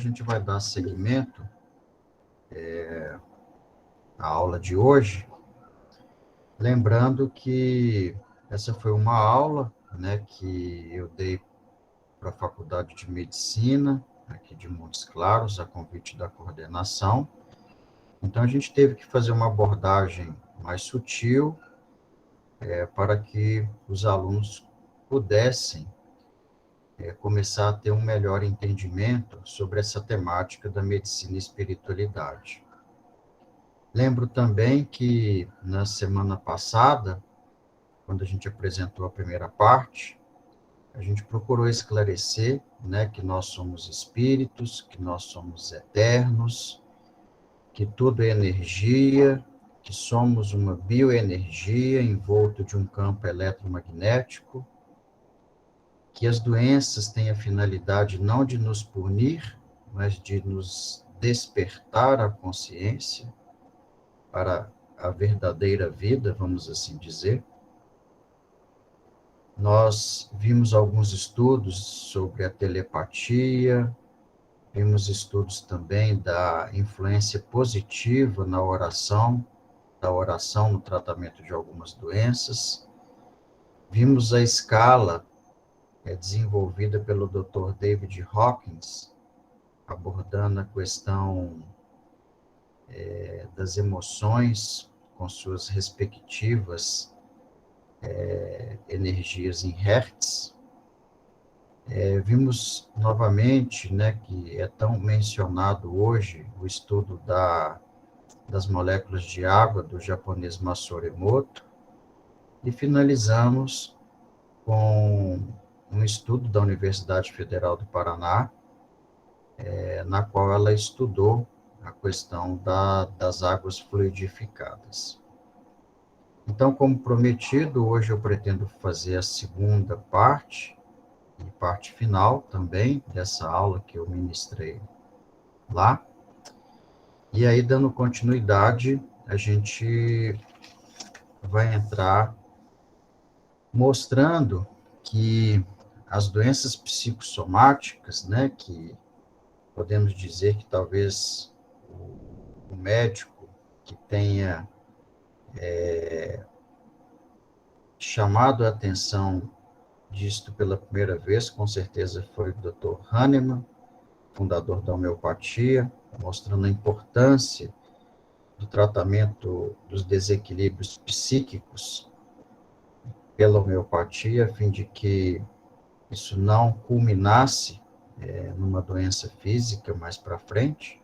gente vai dar seguimento à aula de hoje, lembrando que essa foi uma aula, né, que eu dei para a Faculdade de Medicina, aqui de Montes Claros, a convite da coordenação. Então, a gente teve que fazer uma abordagem mais sutil, para que os alunos pudessem começar a ter um melhor entendimento sobre essa temática da medicina e espiritualidade. Lembro também que na semana passada, quando a gente apresentou a primeira parte, a gente procurou esclarecer, né, que nós somos espíritos, que nós somos eternos, que tudo é energia, que somos uma bioenergia envolto de um campo eletromagnético, que as doenças têm a finalidade não de nos punir, mas de nos despertar a consciência para a verdadeira vida, vamos assim dizer. Nós vimos alguns estudos sobre a telepatia, vimos estudos também da influência positiva na oração, da oração no tratamento de algumas doenças. Vimos a escala desenvolvida pelo Dr. David Hawkins, abordando a questão das emoções com suas respectivas energias em Hertz. Vimos novamente, né, que é tão mencionado hoje o estudo das moléculas de água do japonês Masaru Emoto, e finalizamos com um estudo da Universidade Federal do Paraná, na qual ela estudou a questão das águas fluidificadas. Então, como prometido, hoje eu pretendo fazer a segunda parte, e parte final também, dessa aula que eu ministrei lá. E aí, dando continuidade, a gente vai entrar mostrando que as doenças psicossomáticas, né, que podemos dizer que talvez o médico que tenha chamado a atenção disto pela primeira vez, com certeza foi o Dr. Hahnemann, fundador da homeopatia, mostrando a importância do tratamento dos desequilíbrios psíquicos pela homeopatia, a fim de que isso não culminasse numa doença física mais para frente.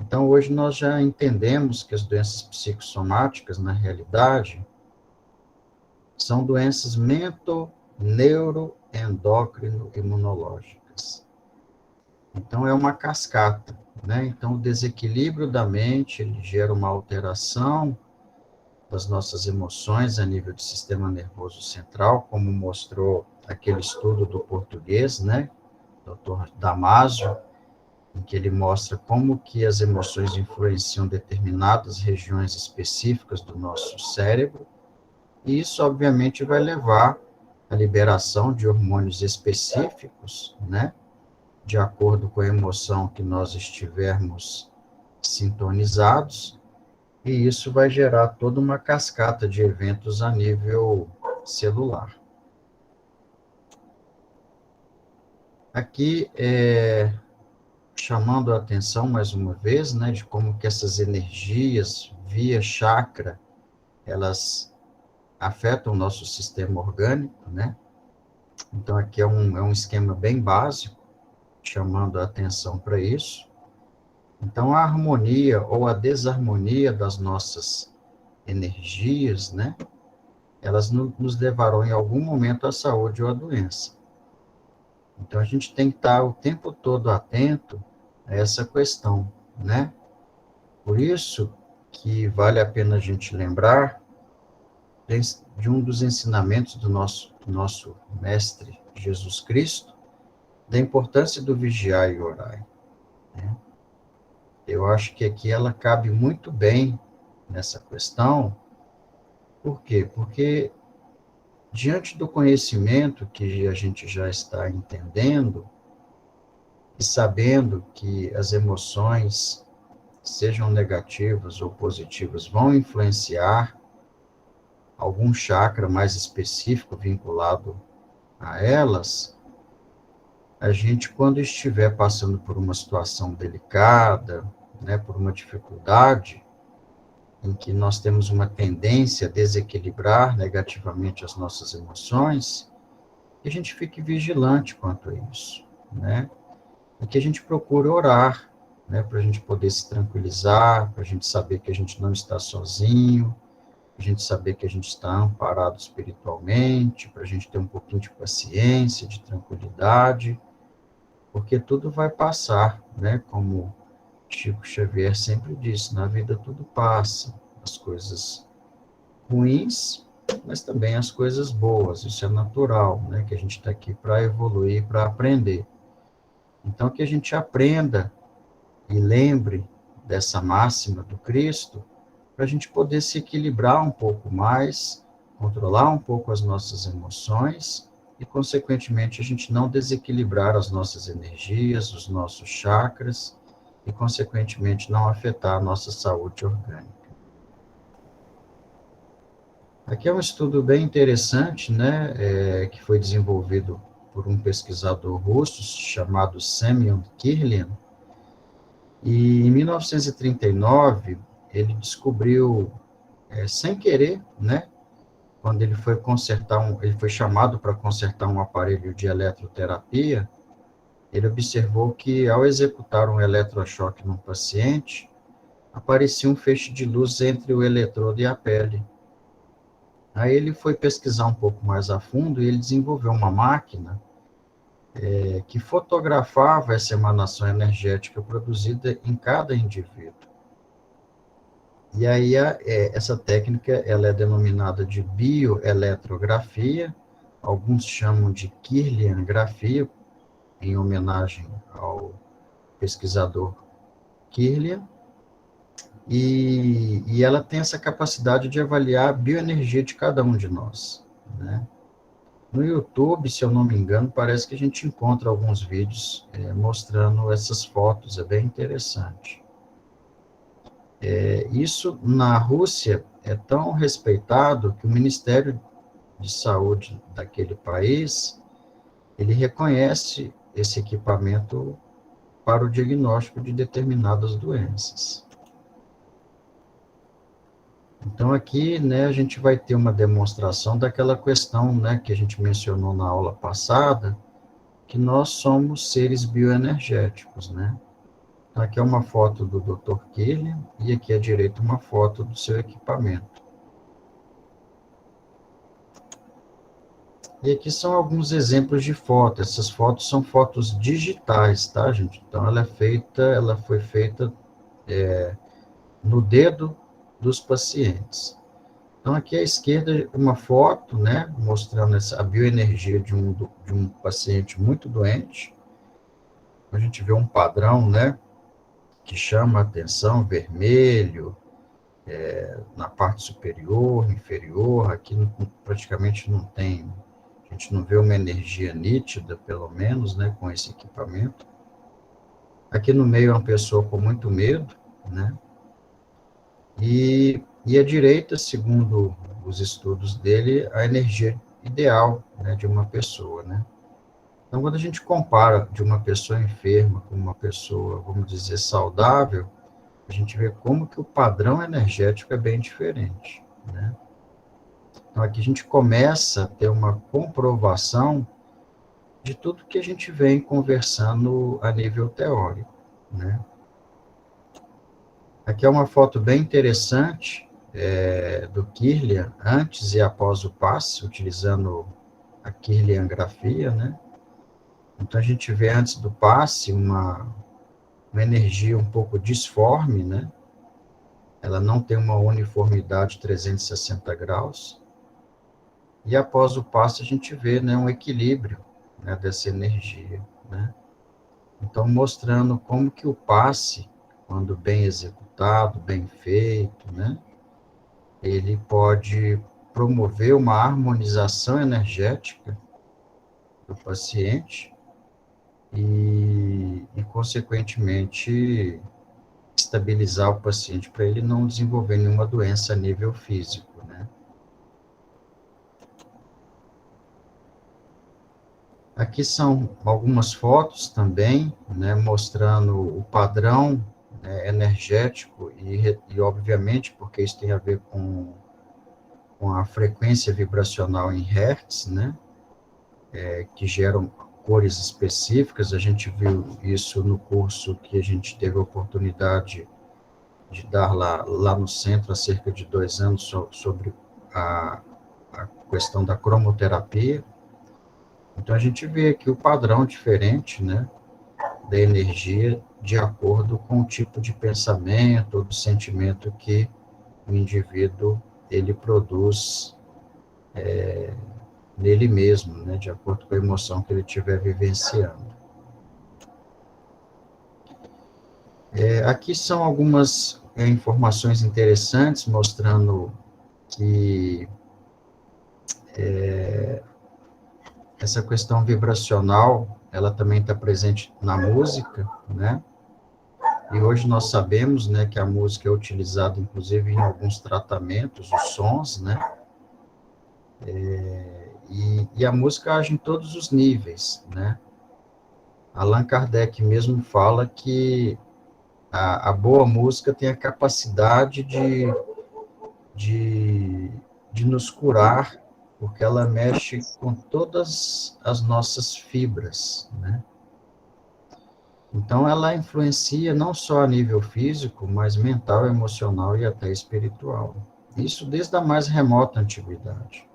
Então, hoje nós já entendemos que as doenças psicossomáticas, na realidade, são doenças neuroendócrino-imunológicas. Então, é uma cascata, né? Então, o desequilíbrio da mente, ele gera uma alteração das nossas emoções a nível do sistema nervoso central, como mostrou aquele estudo do português, né? Dr. Damasio, em que ele mostra como que as emoções influenciam determinadas regiões específicas do nosso cérebro, e isso, obviamente, vai levar à liberação de hormônios específicos, né, de acordo com a emoção que nós estivermos sintonizados, e isso vai gerar toda uma cascata de eventos a nível celular. Aqui, chamando a atenção mais uma vez, né, de como que essas energias via chakra, elas afetam o nosso sistema orgânico, né? Então, aqui é um esquema bem básico, chamando a atenção para isso. Então, a harmonia ou a desarmonia das nossas energias, né, elas nos levarão em algum momento à saúde ou à doença. Então, a gente tem que estar o tempo todo atento a essa questão, né? Por isso que vale a pena a gente lembrar de um dos ensinamentos do nosso mestre Jesus Cristo, da importância do vigiar e orar, né? Eu acho que aqui ela cabe muito bem nessa questão. Por quê? Porque diante do conhecimento que a gente já está entendendo, e sabendo que as emoções, sejam negativas ou positivas, vão influenciar algum chakra mais específico vinculado a elas, a gente, quando estiver passando por uma situação delicada, né, por uma dificuldade, em que nós temos uma tendência a desequilibrar negativamente as nossas emoções, que a gente fique vigilante quanto a isso, né? E que a gente procure orar, né, para a gente poder se tranquilizar, para a gente saber que a gente não está sozinho, para a gente saber que a gente está amparado espiritualmente, para a gente ter um pouquinho de paciência, de tranquilidade, porque tudo vai passar, né? Como Chico Xavier sempre disse, na vida tudo passa, as coisas ruins, mas também as coisas boas, isso é natural, né? Que a gente está aqui para evoluir, para aprender. Então, que a gente aprenda e lembre dessa máxima do Cristo, para a gente poder se equilibrar um pouco mais, controlar um pouco as nossas emoções e, consequentemente, a gente não desequilibrar as nossas energias, os nossos chakras e, consequentemente, não afetar a nossa saúde orgânica. Aqui é um estudo bem interessante, né, que foi desenvolvido por um pesquisador russo chamado Semyon Kirlian, e em 1939 ele descobriu, sem querer, né, quando ele foi ele foi chamado para consertar um aparelho de eletroterapia, ele observou que ao executar um eletrochoque num paciente, aparecia um feixe de luz entre o eletrodo e a pele. Aí ele foi pesquisar um pouco mais a fundo e ele desenvolveu uma máquina que fotografava essa emanação energética produzida em cada indivíduo. E aí essa técnica ela é denominada de bioeletrografia, alguns chamam de Kirlian-grafia, em homenagem ao pesquisador Kirlian, e ela tem essa capacidade de avaliar a bioenergia de cada um de nós, né? No YouTube, se eu não me engano, parece que a gente encontra alguns vídeos mostrando essas fotos, é bem interessante. Isso na Rússia é tão respeitado que o Ministério de Saúde daquele país, ele reconhece esse equipamento para o diagnóstico de determinadas doenças. Então aqui, né, a gente vai ter uma demonstração daquela questão, né, que a gente mencionou na aula passada, que nós somos seres bioenergéticos, né? Então, aqui é uma foto do Dr. Kirlian e aqui à direita uma foto do seu equipamento. E aqui são alguns exemplos de fotos. Essas fotos são fotos digitais, tá, gente? Então, ela foi feita no dedo dos pacientes. Então, aqui à esquerda, uma foto, né, mostrando a bioenergia de um paciente muito doente. A gente vê um padrão, né, que chama a atenção, vermelho, na parte superior, inferior, aqui praticamente não tem, a gente não vê uma energia nítida, pelo menos, né, com esse equipamento. Aqui no meio é uma pessoa com muito medo, né, e à direita, segundo os estudos dele, a energia ideal, né, de uma pessoa, né. Então, quando a gente compara de uma pessoa enferma com uma pessoa, vamos dizer, saudável, a gente vê como que o padrão energético é bem diferente, né. Então, aqui a gente começa a ter uma comprovação de tudo que a gente vem conversando a nível teórico, né. Aqui é uma foto bem interessante do Kirlian, antes e após o passe, utilizando a Kirlian-grafia, né. Então, a gente vê antes do passe uma energia um pouco disforme, né. Ela não tem uma uniformidade 360 graus. E após o passe, a gente vê, né, um equilíbrio, né, dessa energia, né. Então, mostrando como que o passe, quando bem executado, bem feito, né, ele pode promover uma harmonização energética do paciente e consequentemente, estabilizar o paciente para ele não desenvolver nenhuma doença a nível físico, né? Aqui são algumas fotos também, né, mostrando o padrão, né, energético e, obviamente, porque isso tem a ver com a frequência vibracional em hertz, né, que geram cores específicas. A gente viu isso no curso que a gente teve a oportunidade de dar lá no centro há cerca de 2 anos sobre a questão da cromoterapia. Então, a gente vê aqui o padrão diferente, né, da energia de acordo com o tipo de pensamento ou do sentimento que o indivíduo ele produz nele mesmo, né, de acordo com a emoção que ele estiver vivenciando. Aqui são algumas informações interessantes mostrando que essa questão vibracional ela também está presente na música, né? E hoje nós sabemos, né, que a música é utilizada, inclusive, em alguns tratamentos, os sons, né? E a música age em todos os níveis, né? Allan Kardec mesmo fala que a boa música tem a capacidade de, de nos curar, porque ela mexe com todas as nossas fibras, né? Então, ela influencia não só a nível físico, mas mental, emocional e até espiritual. Isso desde a mais remota antiguidade.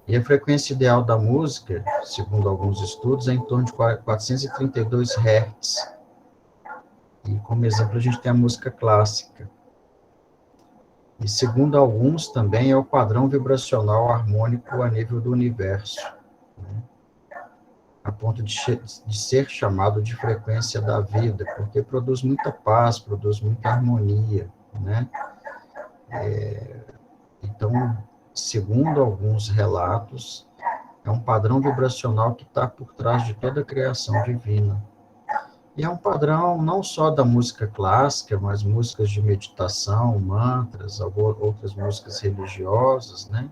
E a frequência ideal da música, segundo alguns estudos, é em torno de 432 Hz. E como exemplo, a gente tem a música clássica. E segundo alguns, também é o padrão vibracional harmônico a nível do universo, né? A ponto de ser chamado de frequência da vida, porque produz muita paz, produz muita harmonia, né? Então, segundo alguns relatos, é um padrão vibracional que está por trás de toda a criação divina. E é um padrão não só da música clássica, mas músicas de meditação, mantras, outras músicas religiosas, né?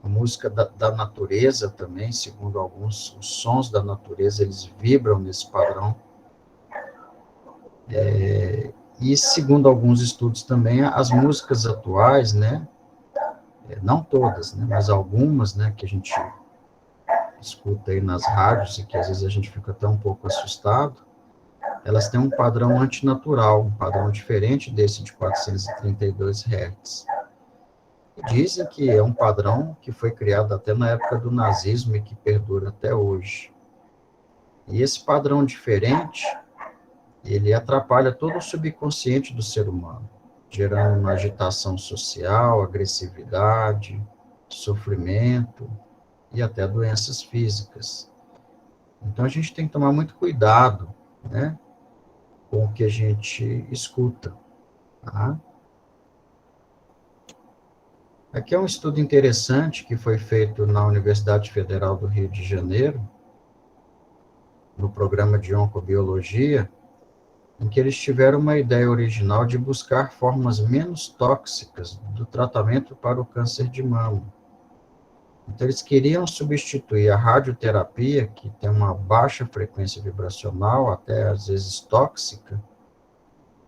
A música da natureza também, segundo alguns, os sons da natureza, eles vibram nesse padrão. E segundo alguns estudos também, as músicas atuais, né? Não todas, né? Mas algumas, né? Que a gente escuta aí nas rádios e que às vezes a gente fica até um pouco assustado, elas têm um padrão antinatural, um padrão diferente desse de 432 Hz. Dizem que é um padrão que foi criado até na época do nazismo e que perdura até hoje. E esse padrão diferente, ele atrapalha todo o subconsciente do ser humano, gerando uma agitação social, agressividade, sofrimento e até doenças físicas. Então a gente tem que tomar muito cuidado, né, com o que a gente escuta, tá? Aqui é um estudo interessante que foi feito na Universidade Federal do Rio de Janeiro, no programa de oncobiologia, em que eles tiveram uma ideia original de buscar formas menos tóxicas do tratamento para o câncer de mama. Então, eles queriam substituir a radioterapia, que tem uma baixa frequência vibracional, até às vezes tóxica,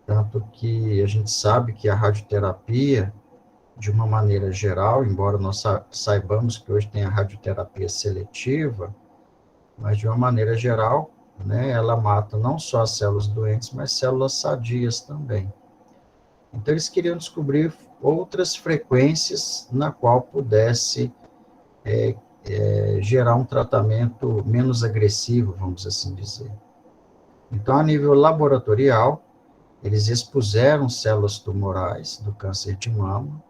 tanto que a gente sabe que a radioterapia, de uma maneira geral, embora nós saibamos que hoje tem a radioterapia seletiva, mas de uma maneira geral, né, ela mata não só as células doentes, mas células sadias também. Então, eles queriam descobrir outras frequências na qual pudesse gerar um tratamento menos agressivo, vamos assim dizer. Então, a nível laboratorial, eles expuseram células tumorais do câncer de mama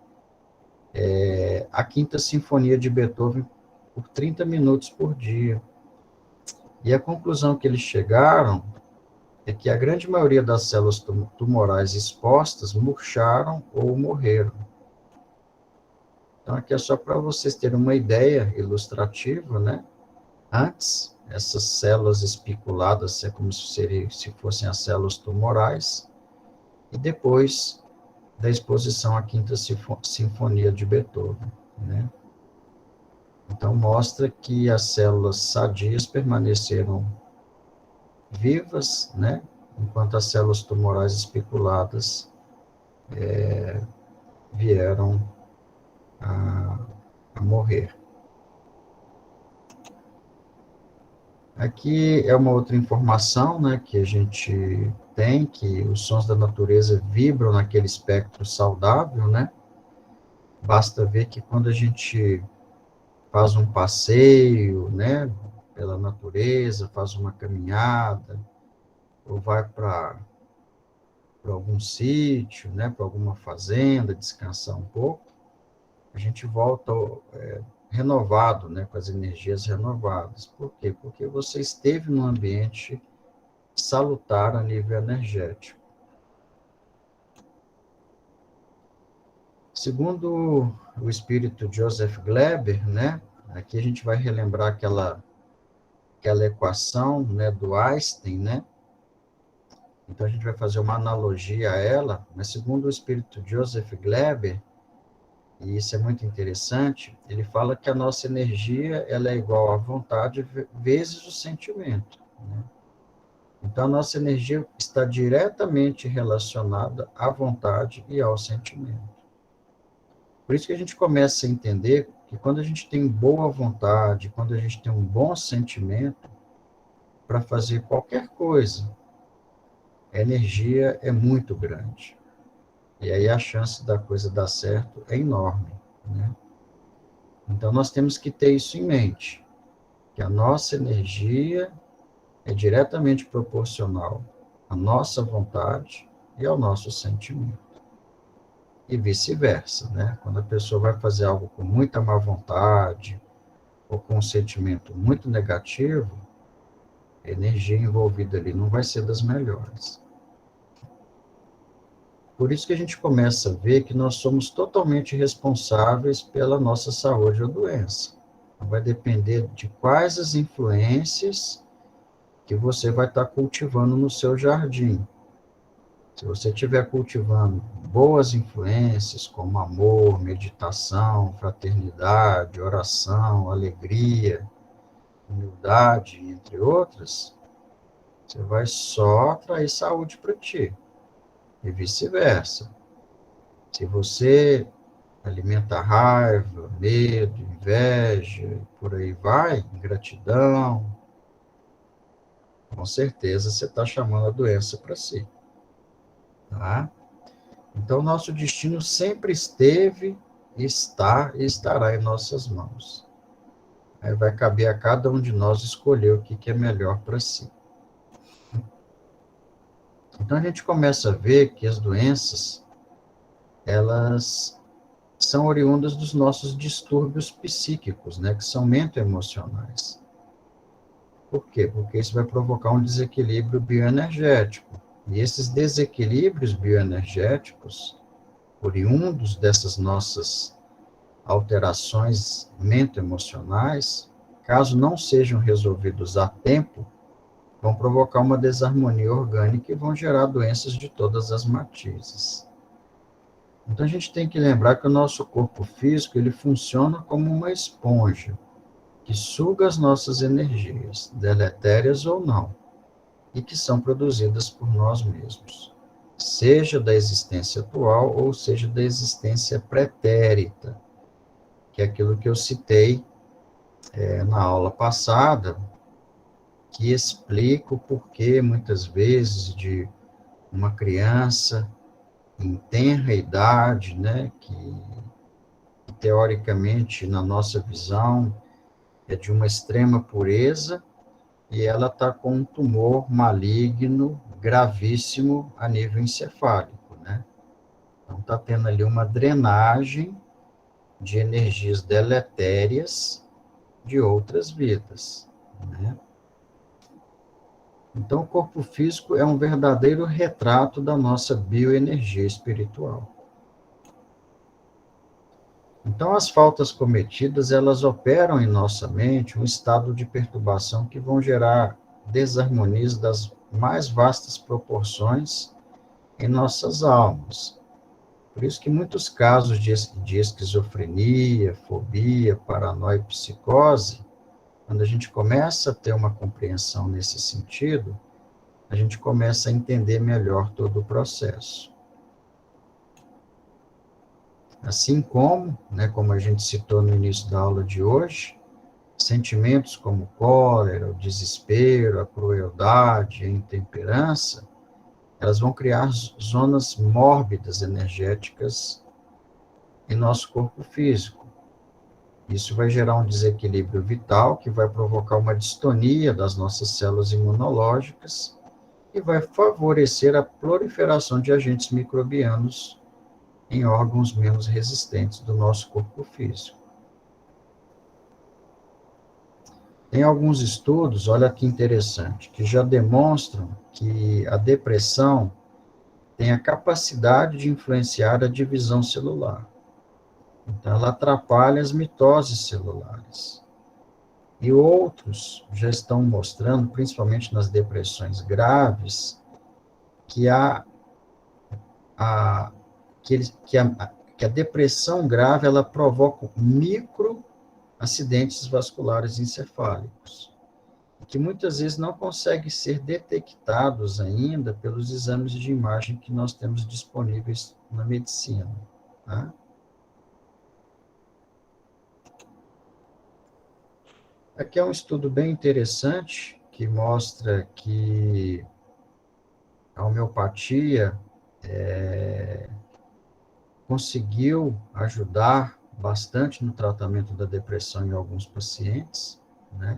à Quinta Sinfonia de Beethoven por 30 minutos por dia. E a conclusão que eles chegaram é que a grande maioria das células tumorais expostas murcharam ou morreram. Então, aqui é só para vocês terem uma ideia ilustrativa, né? Antes, essas células espiculadas, é como se fossem as células tumorais, e depois da exposição à Quinta Sinfonia de Beethoven, né? Então, mostra que as células sadias permaneceram vivas, né? Enquanto as células tumorais especuladas vieram a, a morrer. Aqui é uma outra informação, né, que a gente tem, que os sons da natureza vibram naquele espectro saudável, né? Basta ver que quando a gente faz um passeio, né, pela natureza, faz uma caminhada, ou vai para algum sítio, né, para alguma fazenda, descansar um pouco, a gente volta renovado, né, com as energias renovadas. Por quê? Porque você esteve num ambiente salutar a nível energético. Segundo o espírito Joseph Gleber, né, aqui a gente vai relembrar aquela equação, né, do Einstein, né? Então a gente vai fazer uma analogia a ela, mas segundo o espírito Joseph Gleber, e isso é muito interessante, ele fala que a nossa energia ela é igual à vontade vezes o sentimento, né? Então a nossa energia está diretamente relacionada à vontade e ao sentimento. Por isso que a gente começa a entender que quando a gente tem boa vontade, quando a gente tem um bom sentimento para fazer qualquer coisa, a energia é muito grande. E aí a chance da coisa dar certo é enorme, né? Então nós temos que ter isso em mente, que a nossa energia é diretamente proporcional à nossa vontade e ao nosso sentimento. E vice-versa, né? Quando a pessoa vai fazer algo com muita má vontade ou com um sentimento muito negativo, a energia envolvida ali não vai ser das melhores. Por isso que a gente começa a ver que nós somos totalmente responsáveis pela nossa saúde ou doença. Vai depender de quais as influências que você vai estar cultivando no seu jardim. Se você estiver cultivando boas influências, como amor, meditação, fraternidade, oração, alegria, humildade, entre outras, você vai só atrair saúde para ti. E vice-versa. Se você alimenta raiva, medo, inveja, por aí vai, ingratidão, com certeza você está chamando a doença para si. Tá? Então, nosso destino sempre esteve, está e estará em nossas mãos. Aí vai caber a cada um de nós escolher o que é melhor para si. Então, a gente começa a ver que as doenças, elas são oriundas dos nossos distúrbios psíquicos, né, que são mentoemocionais. Por quê? Porque isso vai provocar um desequilíbrio bioenergético. E esses desequilíbrios bioenergéticos, oriundos dessas nossas alterações mentoemocionais, caso não sejam resolvidos a tempo, vão provocar uma desarmonia orgânica e vão gerar doenças de todas as matizes. Então a gente tem que lembrar que o nosso corpo físico ele funciona como uma esponja que suga as nossas energias, deletérias ou não, e que são produzidas por nós mesmos, seja da existência atual ou seja da existência pretérita, que é aquilo que eu citei na aula passada, que explica o porquê, muitas vezes, de uma criança em tenra idade, né, que teoricamente, na nossa visão, é de uma extrema pureza, e ela está com um tumor maligno gravíssimo a nível encefálico, né? Então, está tendo ali uma drenagem de energias deletérias de outras vidas, né? Então, o corpo físico é um verdadeiro retrato da nossa bioenergia espiritual. Então, as faltas cometidas, elas operam em nossa mente um estado de perturbação que vão gerar desarmonias das mais vastas proporções em nossas almas. Por isso que muitos casos de esquizofrenia, fobia, paranoia e psicose, quando a gente começa a ter uma compreensão nesse sentido, a gente começa a entender melhor todo o processo. Assim como, né, como a gente citou no início da aula de hoje, sentimentos como cólera, o desespero, a crueldade, a intemperança, elas vão criar zonas mórbidas energéticas em nosso corpo físico. Isso vai gerar um desequilíbrio vital que vai provocar uma distonia das nossas células imunológicas e vai favorecer a proliferação de agentes microbianos em órgãos menos resistentes do nosso corpo físico. Tem alguns estudos, olha que interessante, que já demonstram que a depressão tem a capacidade de influenciar a divisão celular. Então, ela atrapalha as mitoses celulares. E outros já estão mostrando, principalmente nas depressões graves, que que a depressão grave ela provoca micro acidentes vasculares encefálicos, que muitas vezes não conseguem ser detectados ainda pelos exames de imagem que nós temos disponíveis na medicina. Tá? Aqui é um estudo bem interessante que mostra que a homeopatia conseguiu ajudar bastante no tratamento da depressão em alguns pacientes, né?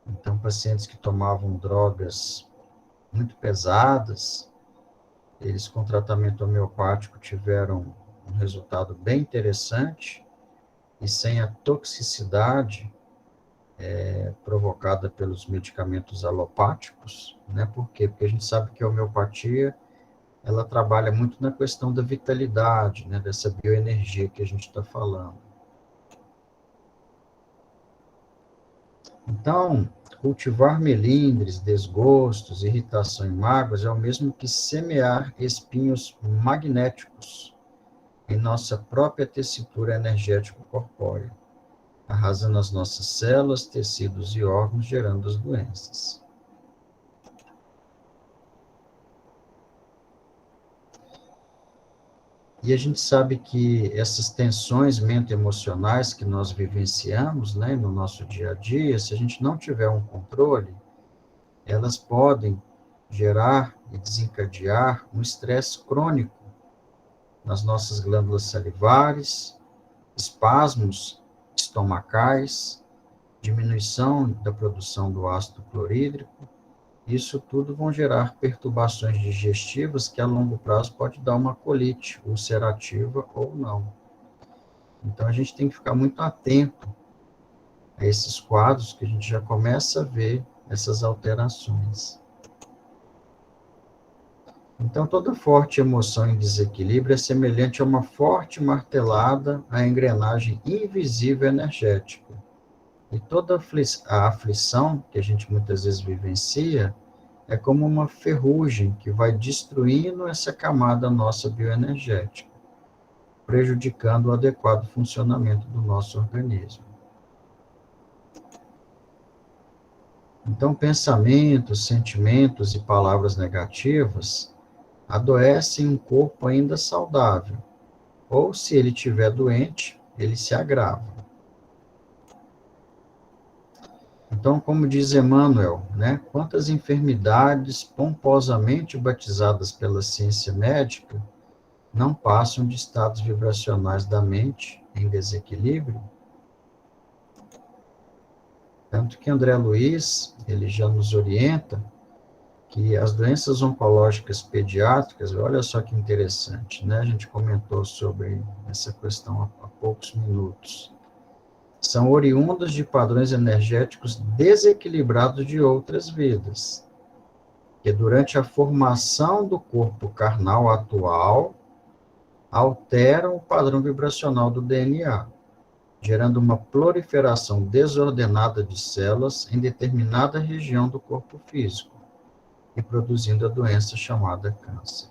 Então, pacientes que tomavam drogas muito pesadas, eles com tratamento homeopático tiveram um resultado bem interessante e sem a toxicidade provocada pelos medicamentos alopáticos, né? Por quê? Porque a gente sabe que a homeopatia ela trabalha muito na questão da vitalidade, né? Dessa bioenergia que a gente está falando. Então, cultivar melindres, desgostos, irritação e mágoas é o mesmo que semear espinhos magnéticos em nossa própria tessitura energético-corpórea, arrasando as nossas células, tecidos e órgãos, gerando as doenças. E a gente sabe que essas tensões mento-emocionais que nós vivenciamos, né, no nosso dia a dia, se a gente não tiver um controle, elas podem gerar e desencadear um estresse crônico nas nossas glândulas salivares, espasmos estomacais, diminuição da produção do ácido clorídrico. Isso tudo vão gerar perturbações digestivas que a longo prazo pode dar uma colite ulcerativa ou não. Então a gente tem que ficar muito atento a esses quadros que a gente já começa a ver essas alterações. Então toda forte emoção em desequilíbrio é semelhante a uma forte martelada à engrenagem invisível energética. E toda a aflição que a gente muitas vezes vivencia é como uma ferrugem que vai destruindo essa camada nossa bioenergética, prejudicando o adequado funcionamento do nosso organismo. Então, pensamentos, sentimentos e palavras negativas adoecem um corpo ainda saudável, ou se ele estiver doente, ele se agrava. Então, como diz Emmanuel, né, quantas enfermidades pomposamente batizadas pela ciência médica não passam de estados vibracionais da mente em desequilíbrio? Tanto que André Luiz, ele já nos orienta que as doenças oncológicas pediátricas, olha só que interessante, né? A gente comentou sobre essa questão há poucos minutos. São oriundas de padrões energéticos desequilibrados de outras vidas, que durante a formação do corpo carnal atual, alteram o padrão vibracional do DNA, gerando uma proliferação desordenada de células em determinada região do corpo físico e produzindo a doença chamada câncer.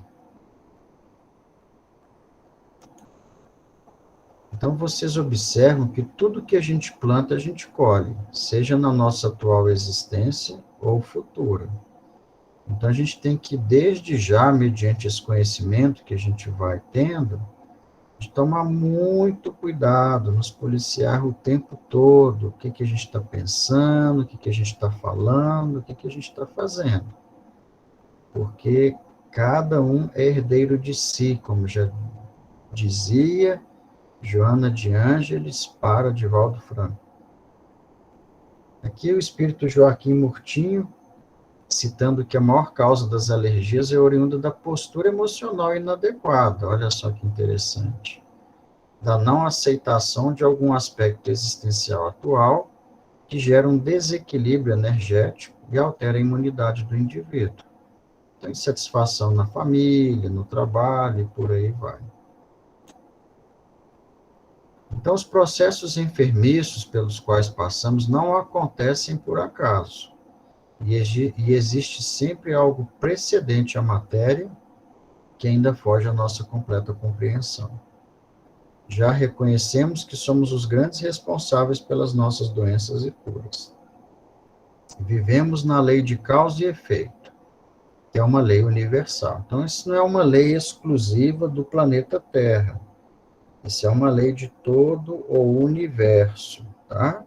Então, vocês observam que tudo que a gente planta, a gente colhe, seja na nossa atual existência ou futura. Então, a gente tem que, desde já, mediante esse conhecimento que a gente vai tendo, de tomar muito cuidado, nos policiar o tempo todo, o que a gente está pensando, o que a gente está falando, o que a gente está fazendo. Porque cada um é herdeiro de si, como já dizia Joana de Ângeles para Divaldo Franco. Aqui o espírito Joaquim Murtinho, citando que a maior causa das alergias é oriunda da postura emocional inadequada. Olha só que interessante. Da não aceitação de algum aspecto existencial atual que gera um desequilíbrio energético e altera a imunidade do indivíduo. Então, insatisfação na família, no trabalho e por aí vai. Então, os processos enfermiços pelos quais passamos não acontecem por acaso. E existe sempre algo precedente à matéria que ainda foge à nossa completa compreensão. Já reconhecemos que somos os grandes responsáveis pelas nossas doenças e curas. Vivemos na lei de causa e efeito, que é uma lei universal. Então, isso não é uma lei exclusiva do planeta Terra. Isso é uma lei de todo o universo, tá?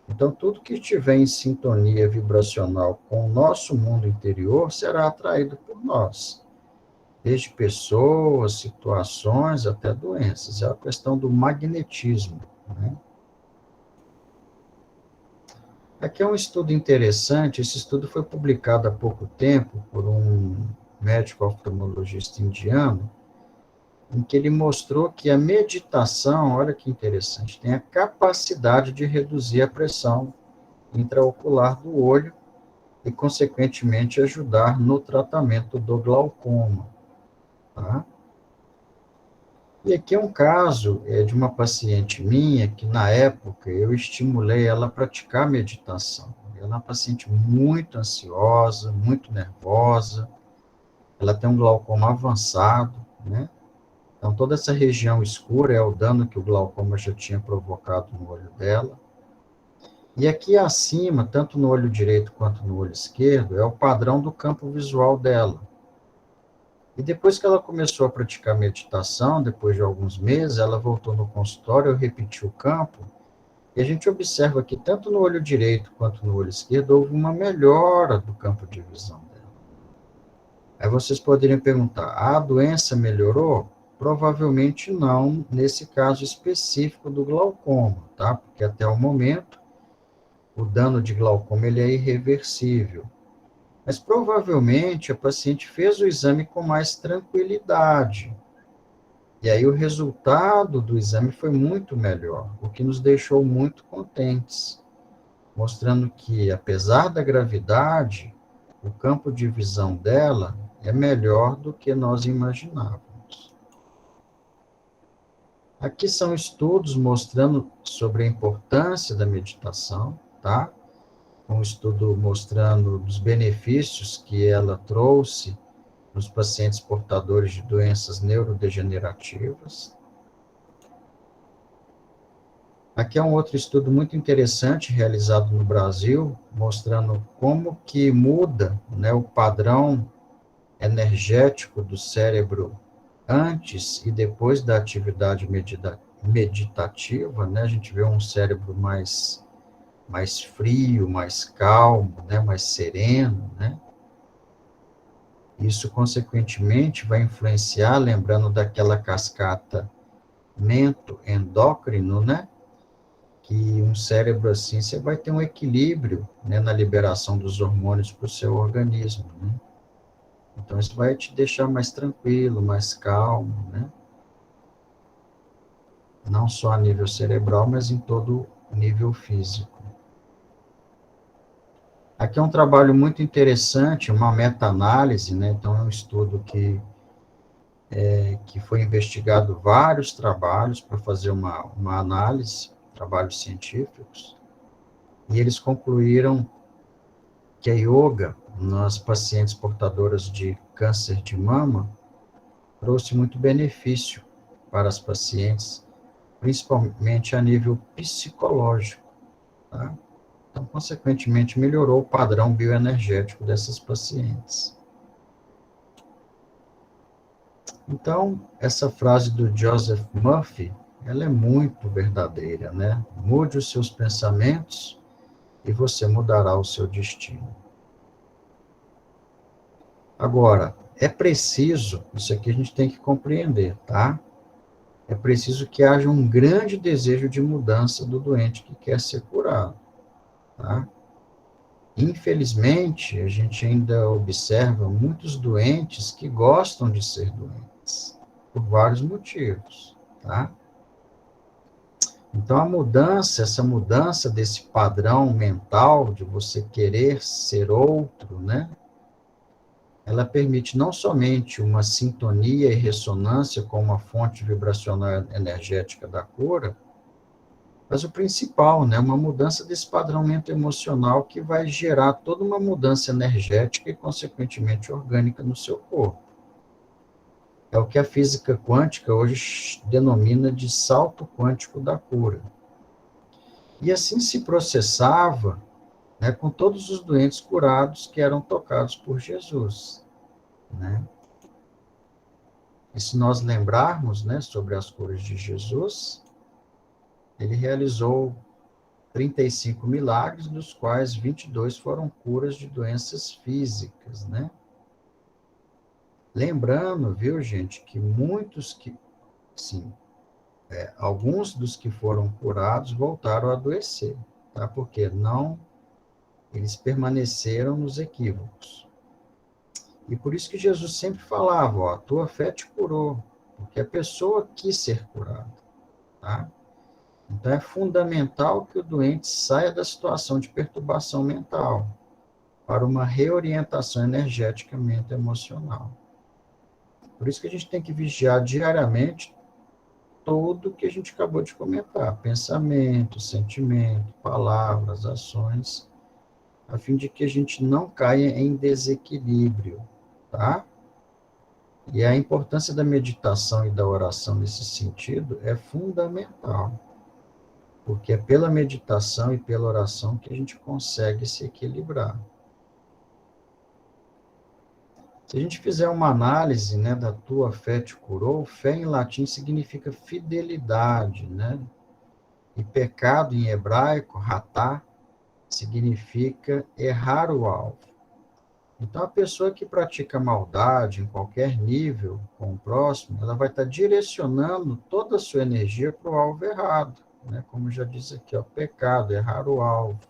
Então, tudo que estiver em sintonia vibracional com o nosso mundo interior será atraído por nós. Desde pessoas, situações, até doenças. É a questão do magnetismo, né? Aqui é um estudo interessante. Esse estudo foi publicado há pouco tempo por um médico oftalmologista indiano, em que ele mostrou que a meditação, olha que interessante, tem a capacidade de reduzir a pressão intraocular do olho e, consequentemente, ajudar no tratamento do glaucoma. Tá? E aqui é um caso de uma paciente minha que, na época, eu estimulei ela a praticar meditação. Ela é uma paciente muito ansiosa, muito nervosa, ela tem um glaucoma avançado, né? Então, toda essa região escura é o dano que o glaucoma já tinha provocado no olho dela. E aqui acima, tanto no olho direito quanto no olho esquerdo, é o padrão do campo visual dela. E depois que ela começou a praticar meditação, depois de alguns meses, ela voltou no consultório, eu repeti o campo, e a gente observa que tanto no olho direito quanto no olho esquerdo houve uma melhora do campo de visão dela. Aí vocês poderiam perguntar, a doença melhorou? Provavelmente não, nesse caso específico do glaucoma, tá? Porque até o momento, o dano de glaucoma ele é irreversível. Mas provavelmente a paciente fez o exame com mais tranquilidade. E aí o resultado do exame foi muito melhor, o que nos deixou muito contentes, mostrando que, apesar da gravidade, o campo de visão dela é melhor do que nós imaginávamos. Aqui são estudos mostrando sobre a importância da meditação, tá? Um estudo mostrando os benefícios que ela trouxe nos pacientes portadores de doenças neurodegenerativas. Aqui é um outro estudo muito interessante realizado no Brasil, mostrando como que muda, né, o padrão energético do cérebro antes e depois da atividade meditativa, né? A gente vê um cérebro mais frio, mais calmo, né, mais sereno, né? Isso, consequentemente, vai influenciar, lembrando daquela cascata mento-endócrino, né? Que um cérebro assim, você vai ter um equilíbrio, né, na liberação dos hormônios para o seu organismo, né? Então, isso vai te deixar mais tranquilo, mais calmo, né? Não só a nível cerebral, mas em todo o nível físico. Aqui é um trabalho muito interessante, uma meta-análise, né? Então, é um estudo que que foi investigado vários trabalhos para fazer uma análise, trabalhos científicos, e eles concluíram que a yoga, nas pacientes portadoras de câncer de mama, trouxe muito benefício para as pacientes, principalmente a nível psicológico, tá? Então, consequentemente, melhorou o padrão bioenergético dessas pacientes. Então, essa frase do Joseph Murphy, ela é muito verdadeira, né? Mude os seus pensamentos e você mudará o seu destino. Agora, é preciso, isso aqui a gente tem que compreender, tá? É preciso que haja um grande desejo de mudança do doente que quer ser curado, tá? Infelizmente, a gente ainda observa muitos doentes que gostam de ser doentes, por vários motivos, tá? Então, essa mudança desse padrão mental de você querer ser outro, né? Ela permite não somente uma sintonia e ressonância com uma fonte vibracional energética da cura, mas o principal, né? Uma mudança desse padrão emocional que vai gerar toda uma mudança energética e, consequentemente, orgânica no seu corpo. É o que a física quântica hoje denomina de salto quântico da cura. E assim se processava, né, com todos os doentes curados que eram tocados por Jesus, né? E se nós lembrarmos, né, sobre as curas de Jesus, ele realizou 35 milagres, dos quais 22 foram curas de doenças físicas, né? Lembrando, viu, gente, que sim, alguns dos que foram curados voltaram a adoecer, tá? Porque eles permaneceram nos equívocos. E por isso que Jesus sempre falava, ó, a tua fé te curou, porque a pessoa quis ser curada, tá? Então é fundamental que o doente saia da situação de perturbação mental para uma reorientação energética emocional. Por isso que a gente tem que vigiar diariamente tudo que a gente acabou de comentar, pensamento, sentimento, palavras, ações, a fim de que a gente não caia em desequilíbrio, tá? E a importância da meditação e da oração nesse sentido é fundamental, porque é pela meditação e pela oração que a gente consegue se equilibrar. Se a gente fizer uma análise, né, da tua fé te curou, fé em latim significa fidelidade, né? E pecado em hebraico, ratá, significa errar o alvo. Então, a pessoa que pratica maldade em qualquer nível com o próximo, ela vai estar direcionando toda a sua energia para o alvo errado, né? Como já diz aqui, ó, pecado, errar o alvo.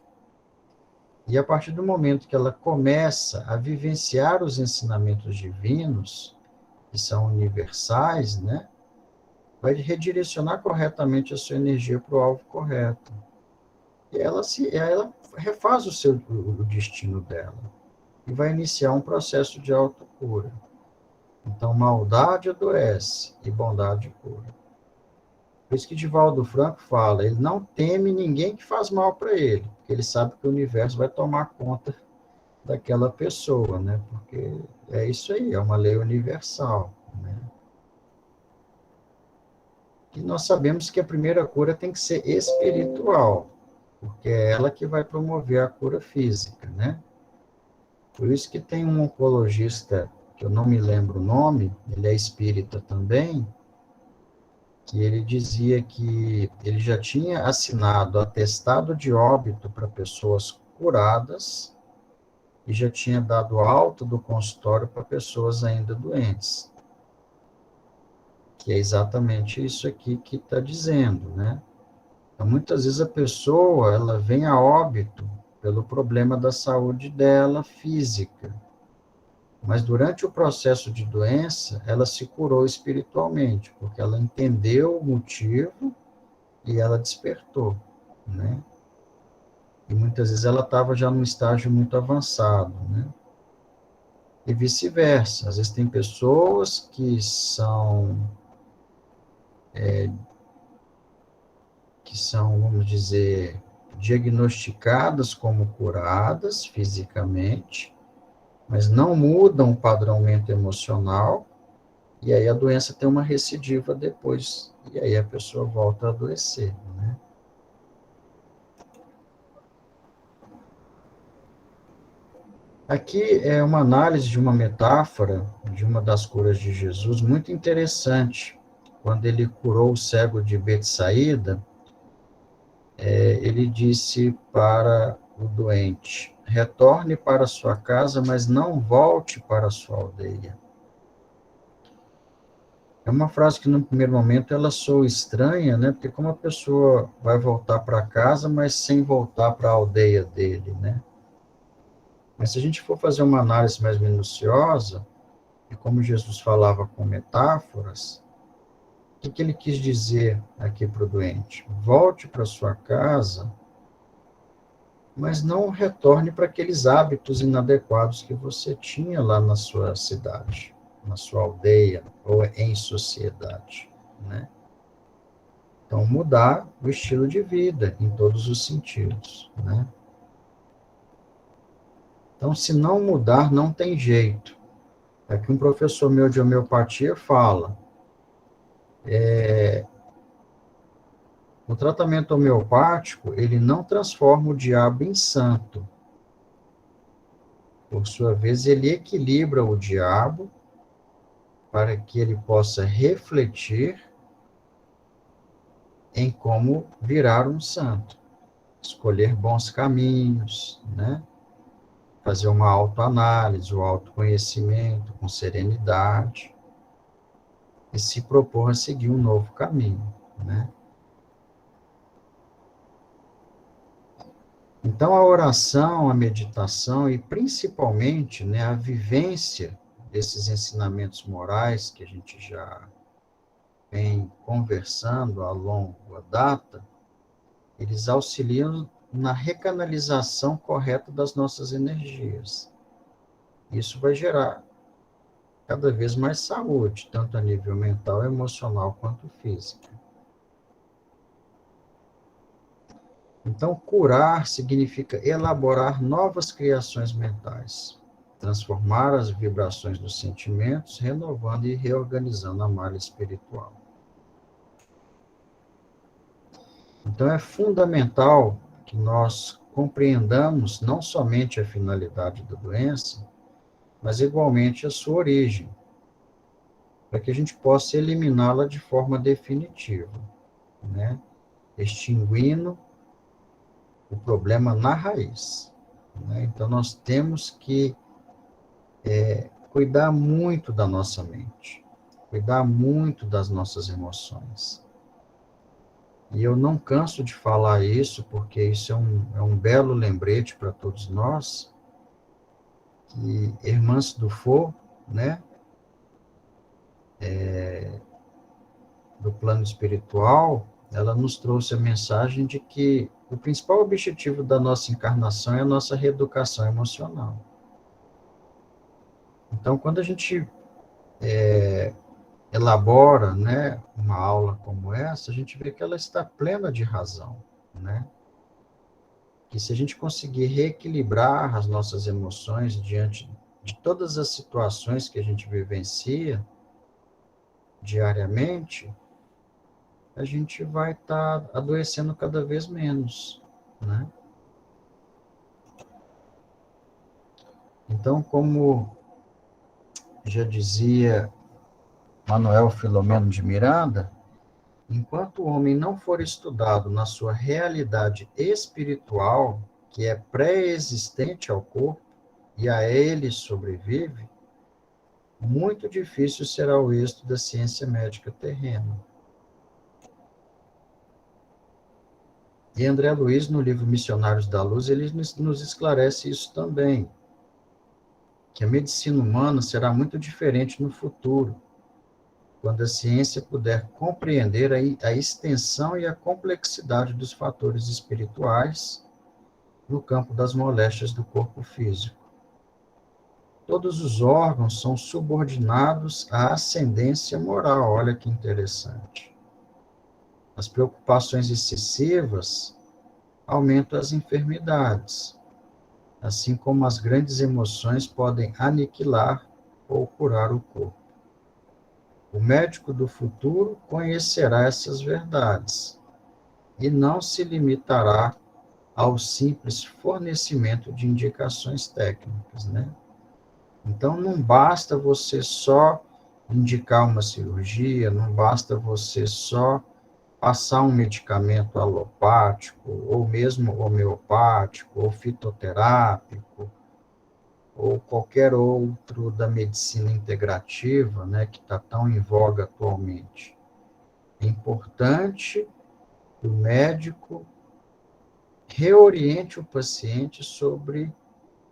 E a partir do momento que ela começa a vivenciar os ensinamentos divinos, que são universais, né? Vai redirecionar corretamente a sua energia para o alvo correto. E ela refaz o destino dela e vai iniciar um processo de autocura. Então, maldade adoece e bondade cura. Por isso que Divaldo Franco fala, ele não teme ninguém que faz mal para ele, porque ele sabe que o universo vai tomar conta daquela pessoa, né? Porque é isso aí, é uma lei universal, né? E nós sabemos que a primeira cura tem que ser espiritual, porque é ela que vai promover a cura física, né? Por isso que tem um oncologista, que eu não me lembro o nome, ele é espírita também, que ele dizia que ele já tinha assinado atestado de óbito para pessoas curadas e já tinha dado alta do consultório para pessoas ainda doentes. Que é exatamente isso aqui que está dizendo, né? Então, muitas vezes a pessoa, ela vem a óbito pelo problema da saúde dela física, mas durante o processo de doença, ela se curou espiritualmente, porque ela entendeu o motivo e ela despertou, né? E muitas vezes ela estava já num estágio muito avançado, né? E vice-versa. Às vezes tem pessoas que são, vamos dizer, diagnosticadas como curadas fisicamente, mas não mudam o padrãoamento emocional, e aí a doença tem uma recidiva depois, e aí a pessoa volta a adoecer, né? Aqui é uma análise de uma metáfora de uma das curas de Jesus, muito interessante. Quando ele curou o cego de Betsaída, ele disse para o doente: retorne para sua casa, mas não volte para sua aldeia. É uma frase que, no primeiro momento, ela soa estranha, né? Porque como a pessoa vai voltar para casa, mas sem voltar para a aldeia dele, né? Mas se a gente for fazer uma análise mais minuciosa, e como Jesus falava com metáforas, o que ele quis dizer aqui para o doente? Volte para sua casa, mas não retorne para aqueles hábitos inadequados que você tinha lá na sua cidade, na sua aldeia ou em sociedade, né? Então, mudar o estilo de vida em todos os sentidos, né? Então, se não mudar, não tem jeito. É que um professor meu de homeopatia fala, o tratamento homeopático, ele não transforma o diabo em santo. Por sua vez, ele equilibra o diabo para que ele possa refletir em como virar um santo, escolher bons caminhos, né? Fazer uma autoanálise, o autoconhecimento com serenidade e se propor a seguir um novo caminho, né? Então, a oração, a meditação e, principalmente, né, a vivência desses ensinamentos morais que a gente já vem conversando a longa data, eles auxiliam na recanalização correta das nossas energias. Isso vai gerar cada vez mais saúde, tanto a nível mental, emocional, quanto física. Então, curar significa elaborar novas criações mentais, transformar as vibrações dos sentimentos, renovando e reorganizando a malha espiritual. Então, é fundamental que nós compreendamos não somente a finalidade da doença, mas igualmente a sua origem, para que a gente possa eliminá-la de forma definitiva, né? Extinguindo o problema na raiz, né? Então, nós temos que cuidar muito da nossa mente, cuidar muito das nossas emoções. E eu não canso de falar isso, porque isso é um belo lembrete para todos nós, que Hermance Dufour, né, do plano espiritual, ela nos trouxe a mensagem de que o principal objetivo da nossa encarnação é a nossa reeducação emocional. Então, quando a gente elabora, né, uma aula como essa, a gente vê que ela está plena de razão, né? Que se a gente conseguir reequilibrar as nossas emoções diante de todas as situações que a gente vivencia diariamente, a gente vai estar adoecendo cada vez menos, né? Então, como já dizia Manuel Filomeno de Miranda, enquanto o homem não for estudado na sua realidade espiritual, que é pré-existente ao corpo, e a ele sobrevive, muito difícil será o êxito da ciência médica terrena. E André Luiz, no livro Missionários da Luz, ele nos esclarece isso também, que a medicina humana será muito diferente no futuro, quando a ciência puder compreender a extensão e a complexidade dos fatores espirituais no campo das moléstias do corpo físico. todos os órgãos são subordinados à ascendência moral. Olha que interessante. As preocupações excessivas aumentam as enfermidades, assim como as grandes emoções podem aniquilar ou curar o corpo. O médico do futuro conhecerá essas verdades e não se limitará ao simples fornecimento de indicações técnicas, né? Então, não basta você só indicar uma cirurgia, não basta você só passar um medicamento alopático, ou mesmo homeopático, ou fitoterápico, ou qualquer outro da medicina integrativa, né, que está tão em voga atualmente. É importante que o médico reoriente o paciente sobre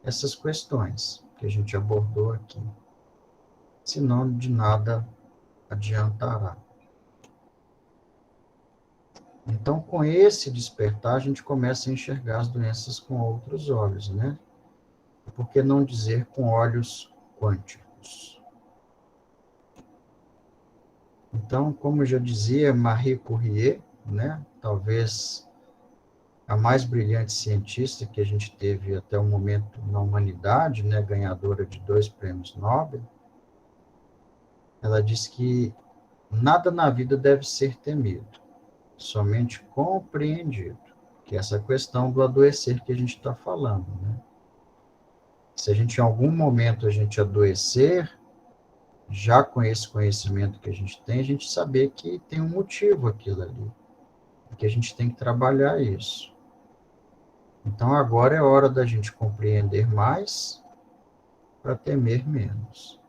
essas questões que a gente abordou aqui. Senão, de nada adiantará. Então, com esse despertar, a gente começa a enxergar as doenças com outros olhos, né? Por que não dizer com olhos quânticos? Então, como já dizia Marie Curie, né? Talvez a mais brilhante cientista que a gente teve até o momento na humanidade, né? Ganhadora de 2 prêmios Nobel, ela disse que nada na vida deve ser temido, somente compreendido, que é essa questão do adoecer que a gente está falando, né? Se a gente, em algum momento, a gente adoecer, já com esse conhecimento que a gente saber que tem um motivo aquilo ali, que a gente tem que trabalhar isso. Então, agora é hora da gente compreender mais para temer menos.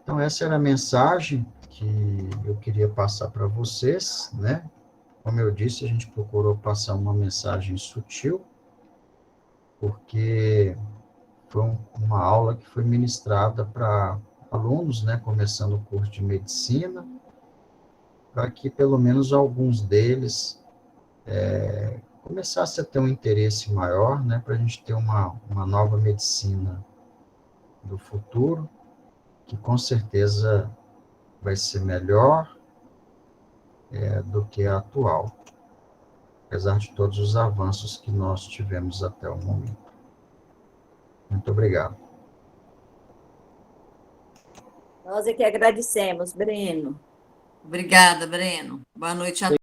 Então, essa era a mensagem que eu queria passar para vocês, né? Como eu disse, a gente procurou passar uma mensagem sutil, porque foi uma aula que foi ministrada para alunos, né, começando o curso de medicina, para que pelo menos alguns deles começassem a ter um interesse maior, né, para a gente ter uma nova medicina do futuro, que com certeza vai ser melhor do que a atual, apesar de todos os avanços que nós tivemos até o momento. Muito obrigado. Nós é que agradecemos, Breno. Obrigada, Breno. Boa noite a